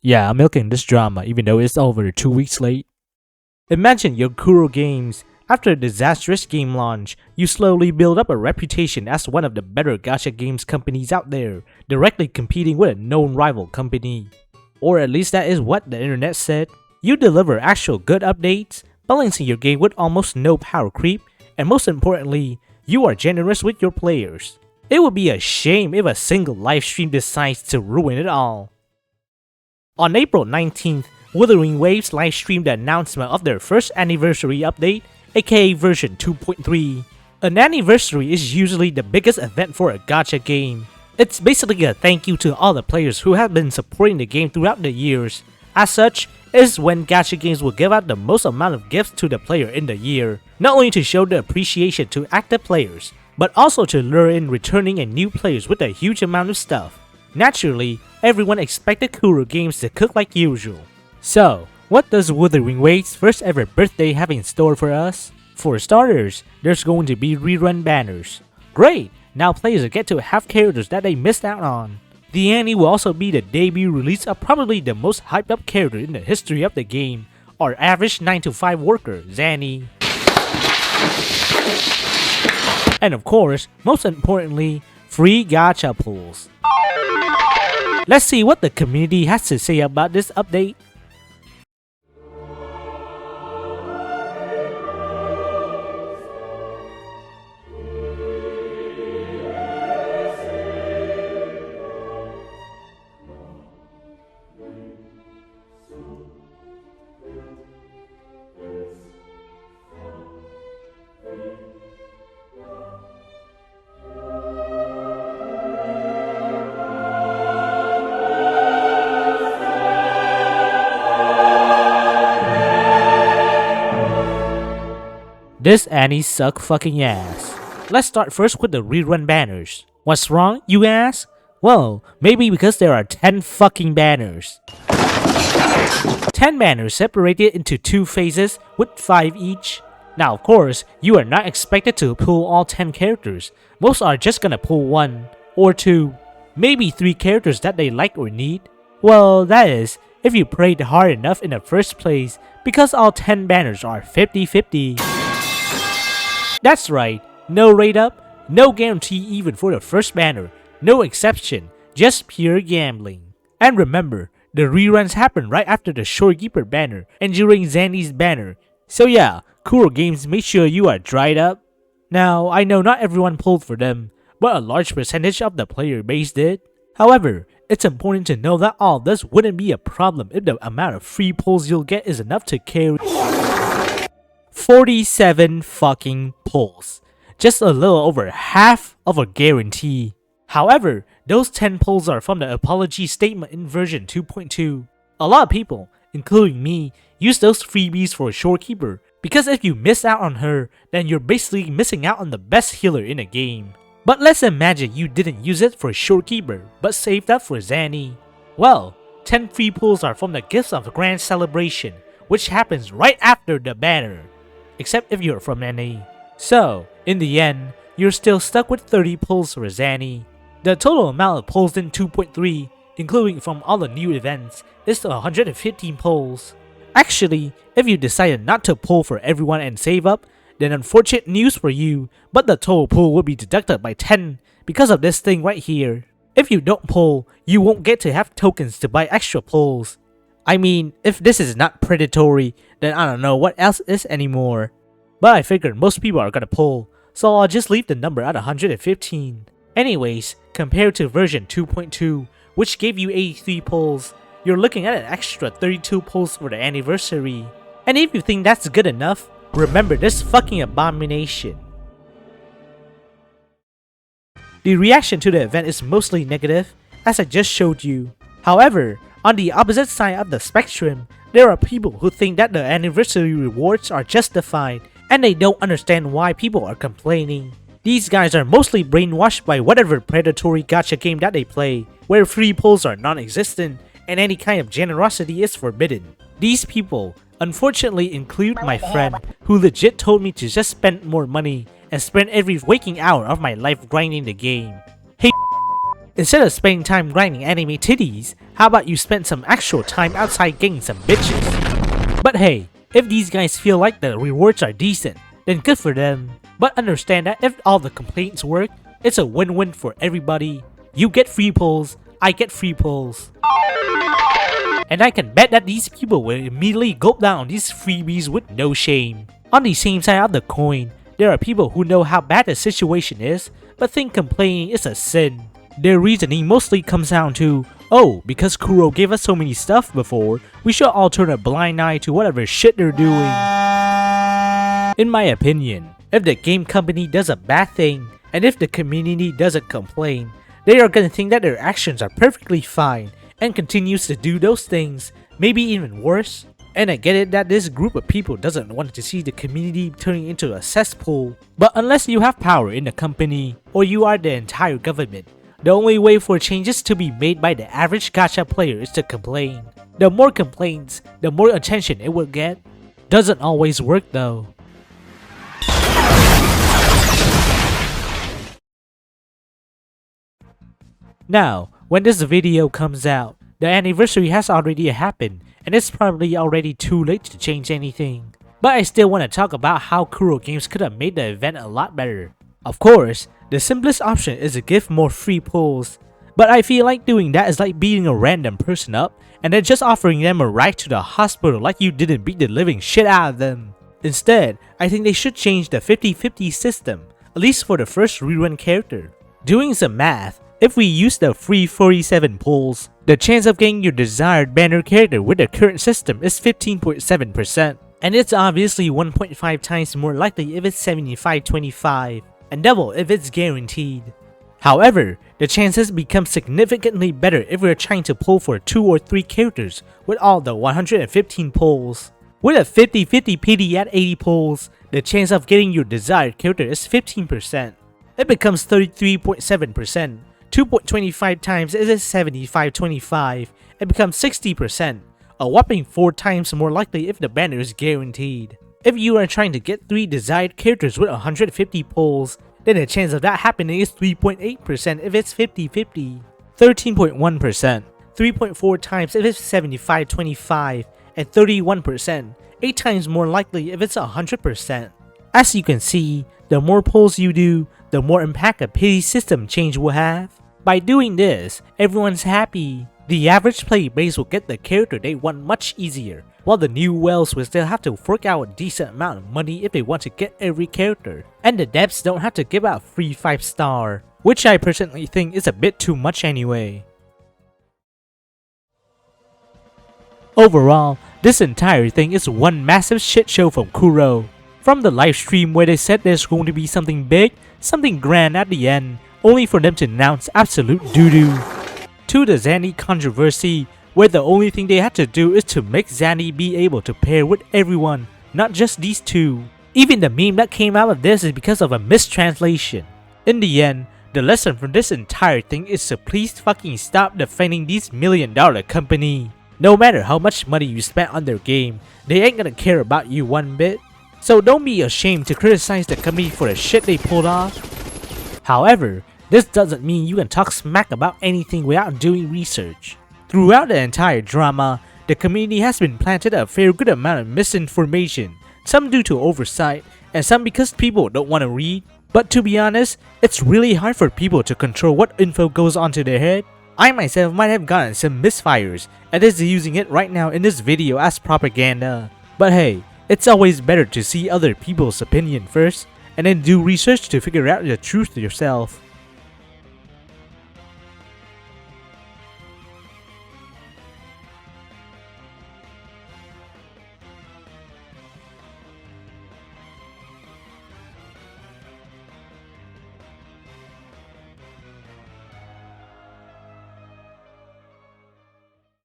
Yeah, I'm milking this drama even though it's over 2 weeks late. Imagine your Kuro Games. After a disastrous game launch, you slowly build up a reputation as one of the better gacha games companies out there, directly competing with a known rival company. Or at least that is what the internet said. You deliver actual good updates, balancing your game with almost no power creep, and most importantly, you are generous with your players. It would be a shame if a single livestream decides to ruin it all. On April 19th, Wuthering Waves livestreamed the announcement of their first anniversary update, aka version 2.3. An anniversary is usually the biggest event for a gacha game. It's basically a thank you to all the players who have been supporting the game throughout the years. As such, it is when gacha games will give out the most amount of gifts to the player in the year, not only to show the appreciation to active players, but also to lure in returning and new players with a huge amount of stuff. Naturally, everyone expected Kuro Games to cook like usual. So, what does Wuthering Waves' first ever birthday have in store for us? For starters, there's going to be rerun banners. Great! Now players get to have characters that they missed out on. The Annie will also be the debut release of probably the most hyped up character in the history of the game, our average 9-to-5 worker, Zanny. And of course, most importantly, free gacha pulls. Let's see what the community has to say about this update. This Annie suck fucking ass. Let's start first with the rerun banners. What's wrong, you ask? Well, maybe because there are 10 fucking banners. 10 banners separated into 2 phases with 5 each. Now of course, you are not expected to pull all 10 characters. Most are just gonna pull 1 or 2, maybe 3 characters that they like or need. Well, that is, if you prayed hard enough in the first place, because all 10 banners are 50-50. That's right, no rate up, no guarantee even for the first banner, no exception, just pure gambling. And remember, the reruns happen right after the Shorekeeper banner and during Zanny's banner. So yeah, Kuro Games, make sure you are dried up. Now, I know not everyone pulled for them, but a large percentage of the player base did. However, it's important to know that all this wouldn't be a problem if the amount of free pulls you'll get is enough to carry 47 fucking pulls. Just a little over half of a guarantee. However, those 10 pulls are from the apology statement in version 2.2. A lot of people, including me, use those freebies for Shorekeeper because if you miss out on her, then you're basically missing out on the best healer in the game. But let's imagine you didn't use it for Shorekeeper, but saved up for Zanny. Well, 10 free pulls are from the Gifts of Grand Celebration, which happens right after the banner. Except if you're from NA. So, in the end, you're still stuck with 30 pulls for Zanny. The total amount of pulls in 2.3, including from all the new events, is 115 pulls. Actually, if you decided not to pull for everyone and save up, then unfortunate news for you, but the total pull will be deducted by 10 because of this thing right here. If you don't pull, you won't get to have tokens to buy extra pulls. I mean, if this is not predatory, then I don't know what else is anymore. But I figured most people are gonna pull, so I'll just leave the number at 115. Anyways, compared to version 2.2, which gave you 83 pulls, you're looking at an extra 32 pulls for the anniversary. And if you think that's good enough, remember this fucking abomination. The reaction to the event is mostly negative, as I just showed you. However, on the opposite side of the spectrum, there are people who think that the anniversary rewards are justified and they don't understand why people are complaining. These guys are mostly brainwashed by whatever predatory gacha game that they play, where free pulls are non-existent and any kind of generosity is forbidden. These people unfortunately include my friend who legit told me to just spend more money and spend every waking hour of my life grinding the game. Hey, Instead of spending time grinding anime titties, how about you spend some actual time outside getting some bitches? But hey, if these guys feel like the rewards are decent, then good for them. But understand that if all the complaints work, it's a win-win for everybody. You get free pulls, I get free pulls. And I can bet that these people will immediately gulp down these freebies with no shame. On the same side of the coin, there are people who know how bad the situation is, but think complaining is a sin. Their reasoning mostly comes down to, oh, because Kuro gave us so many stuff before, we should all turn a blind eye to whatever shit they're doing. In my opinion, if the game company does a bad thing, and if the community doesn't complain, they are gonna think that their actions are perfectly fine and continues to do those things, maybe even worse. And I get it that this group of people doesn't want to see the community turning into a cesspool, but unless you have power in the company, or you are the entire government, the only way for changes to be made by the average gacha player is to complain. The more complaints, the more attention it will get. Doesn't always work though. Now, when this video comes out, the anniversary has already happened, and it's probably already too late to change anything. But I still want to talk about how Kuro Games could have made the event a lot better. Of course, the simplest option is to give more free pulls, but I feel like doing that is like beating a random person up and then just offering them a ride to the hospital like you didn't beat the living shit out of them. Instead, I think they should change the 50-50 system, at least for the first rerun character. Doing some math, if we use the free 47 pulls, the chance of getting your desired banner character with the current system is 15.7%, and it's obviously 1.5 times more likely if it's 75-25. And double if it's guaranteed. However, the chances become significantly better if we're trying to pull for 2 or 3 characters with all the 115 pulls. With a 50-50 PD at 80 pulls, the chance of getting your desired character is 15%. It becomes 33.7%, 2.25 times if it's 75-25, it becomes 60%, a whopping 4 times more likely if the banner is guaranteed. If you are trying to get 3 desired characters with 150 pulls, then the chance of that happening is 3.8% if it's 50-50, 13.1%, 3.4 times if it's 75-25, and 31%, 8 times more likely if it's 100%. As you can see, the more pulls you do, the more impact a pity system change will have. By doing this, everyone's happy. The average player base will get the character they want much easier, while the new whales will still have to fork out a decent amount of money if they want to get every character. And the devs don't have to give out free 5-star, which I personally think is a bit too much anyway. Overall, this entire thing is one massive shit show from Kuro. From the livestream where they said there's going to be something big, something grand at the end, only for them to announce absolute doo-doo. To the Zanny controversy, where the only thing they had to do is to make Zanny be able to pair with everyone, not just these two. Even the meme that came out of this is because of a mistranslation. In the end, the lesson from this entire thing is to please fucking stop defending these $1 million company. No matter how much money you spent on their game, they ain't gonna care about you one bit. So don't be ashamed to criticize the company for the shit they pulled off. However, this doesn't mean you can talk smack about anything without doing research. Throughout the entire drama, the community has been planted a fair good amount of misinformation, some due to oversight, and some because people don't want to read. But to be honest, it's really hard for people to control what info goes onto their head. I myself might have gotten some misfires, and is using it right now in this video as propaganda. But hey, it's always better to see other people's opinion first, and then do research to figure out the truth yourself.